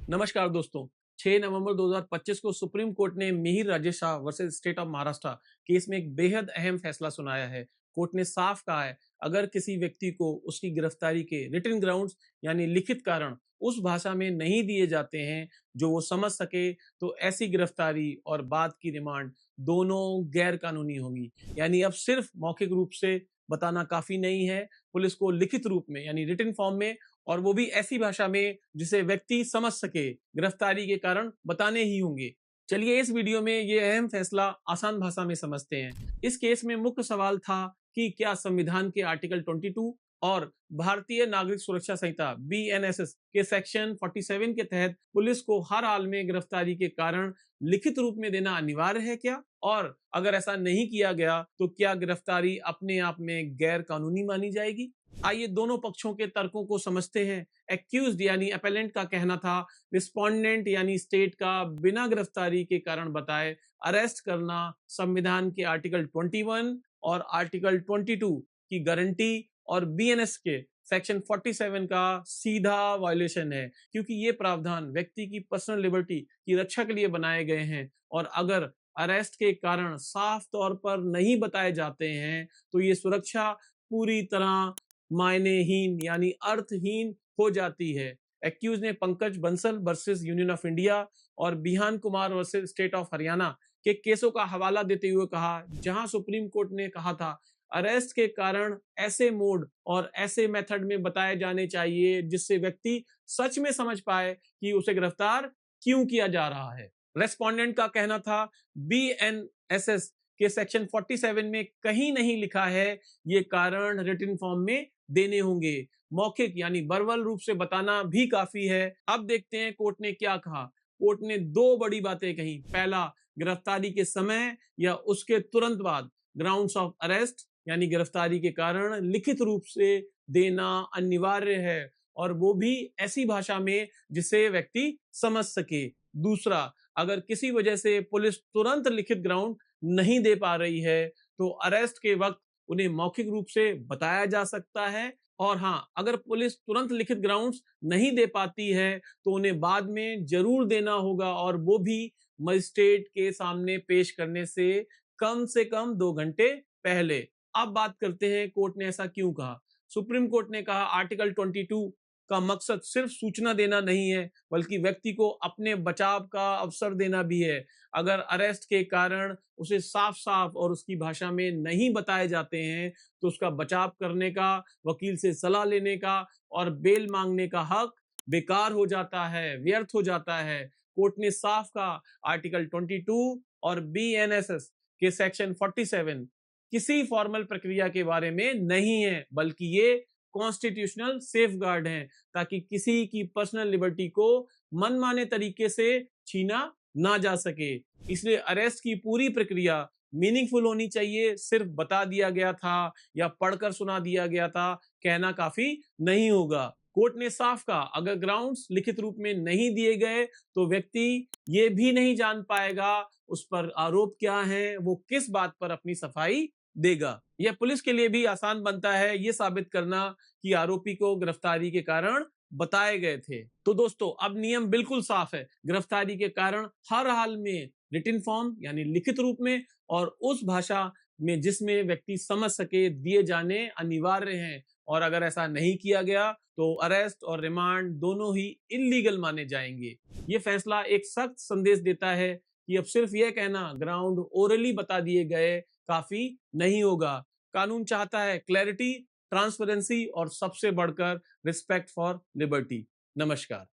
नमस्कार दोस्तों। 6 नवंबर 2025 को सुप्रीम कोर्ट ने Mihir Rajesh Shah versus State of Maharashtra case में एक बेहद अहम फैसला सुनाया है। कोर्ट ने साफ कहा है, अगर किसी व्यक्ति को उसकी गिरफ्तारी के रिटन ग्राउंड्स यानी लिखित कारण उस भाषा में नहीं दिए जाते हैं जो वो समझ सके, तो ऐसी गिरफ्तारी और बाद की रिमांड दोनों गैर कानूनी होगी। यानी अब सिर्फ मौखिक रूप से बताना काफी नहीं है, पुलिस को लिखित रूप में यानी रिटन फॉर्म में, और वो भी ऐसी भाषा में जिसे व्यक्ति समझ सके, गिरफ्तारी के कारण बताने ही होंगे। चलिए इस वीडियो में ये अहम फैसला आसान भाषा में समझते हैं। इस केस में मुख्य सवाल था कि क्या संविधान के आर्टिकल 22 और भारतीय नागरिक सुरक्षा संहिता BNSS के सेक्शन 47 के तहत पुलिस को हर हाल में गिरफ्तारी के कारण लिखित रूप में देना अनिवार्य है क्या, और अगर ऐसा नहीं किया गया तो क्या गिरफ्तारी अपने आप में गैर कानूनी मानी जाएगी। आइए दोनों पक्षों के तर्कों को समझते हैं। एक्यूज्ड यानी अपेलेंट का कहना था, रिस्पोंडेंट यानी स्टेट का बिना गिरफ्तारी के कारण बताए अरेस्ट करना संविधान के आर्टिकल 21 और आर्टिकल 22 की गारंटी और BNS के सेक्शन 47 का सीधा वायलेशन है, क्योंकि ये प्रावधान व्यक्ति की पर्सनल लिबर्टी की रक्षा के लिए बनाए गए हैं, और अगर अरेस्ट के कारण साफ तौर पर नहीं बताए जाते हैं तो ये सुरक्षा पूरी तरह मायनेहीन यानी अर्थहीन हो जाती है। एक्यूज ने Pankaj Bansal versus Union of India और Bihan Kumar versus State of Haryana के केसों का हवाला देते हुए कहा, जहां सुप्रीम कोर्ट ने कहा था अरेस्ट के कारण ऐसे मोड और ऐसे मेथड में बताए जाने चाहिए जिससे व्यक्ति सच में समझ पाए कि उसे गिरफ्तार क्यों किया जा रहा है। रेस्पोंडेंट का कहना था, BNSS के सेक्शन 47 में कहीं नहीं लिखा है ये कारण रिटन फॉर्म में देने होंगे, मौखिक यानी वर्बल रूप से बताना भी काफी है। अब देखते हैं कोर्ट ने क्या कहा। कोर्ट ने दो बड़ी बातें कही। पहला, गिरफ्तारी के समय या उसके तुरंत बाद ग्राउंड्स ऑफ अरेस्ट यानी गिरफ्तारी के कारण लिखित रूप से देना अनिवार्य है, और वो भी ऐसी भाषा में जिसे व्यक्ति समझ सके। दूसरा, अगर किसी वजह से पुलिस तुरंत लिखित ग्राउंड नहीं दे पा रही है तो अरेस्ट के वक्त उन्हें मौखिक रूप से बताया जा सकता है, और हाँ, अगर पुलिस तुरंत लिखित ग्राउंड्स नहीं दे पाती है तो उन्हें बाद में जरूर देना होगा, और वो भी मजिस्ट्रेट के सामने पेश करने से कम 2 घंटे पहले। अब बात करते हैं कोर्ट ने ऐसा क्यों कहा। सुप्रीम कोर्ट ने कहा, आर्टिकल 22 का मकसद सिर्फ सूचना देना नहीं है, बल्कि व्यक्ति को अपने बचाव का अवसर देना भी है। अगर अरेस्ट के कारण उसे साफ साफ और उसकी भाषा में नहीं बताए जाते हैं तो उसका बचाव करने का, वकील से सलाह लेने का और बेल मांगने का हक बेकार हो जाता है, व्यर्थ हो जाता है। कोर्ट ने साफ कहा, आर्टिकल 22 और BNSS के सेक्शन 47 किसी फॉर्मल प्रक्रिया के बारे में नहीं है, बल्कि ये कॉन्स्टिट्यूशनल सेफगार्ड हैं, ताकि किसी की पर्सनल लिबर्टी को मनमाने तरीके से छीना ना जा सके। इसलिए अरेस्ट की पूरी प्रक्रिया मीनिंगफुल होनी चाहिए। सिर्फ बता दिया गया था या पढ़कर सुना दिया गया था कहना काफी नहीं होगा। कोर्ट ने साफ कहा, अगर ग्राउंड्स लिखित रूप में नहीं दिए गए तो व्यक्ति ये भी नहीं जान पाएगा उस पर आरोप क्या है, वो किस बात पर अपनी सफाई देगा। यह पुलिस के लिए भी आसान बनता है ये साबित करना कि आरोपी को गिरफ्तारी के कारण बताए गए थे। तो दोस्तों, अब नियम बिल्कुल साफ है। गिरफ्तारी के कारण हर हाल में रिटन फॉर्म यानी लिखित रूप में और उस भाषा में जिसमें व्यक्ति समझ सके दिए जाने अनिवार्य हैं, और अगर ऐसा नहीं किया गया तो अरेस्ट और रिमांड दोनों ही इल्लीगल माने जाएंगे। ये फैसला एक सख्त संदेश देता है कि अब सिर्फ यह कहना ग्राउंड ओरली बता दिए गए काफी नहीं होगा। कानून चाहता है क्लैरिटी, ट्रांसपेरेंसी और सबसे बढ़कर रिस्पेक्ट फॉर लिबर्टी। नमस्कार।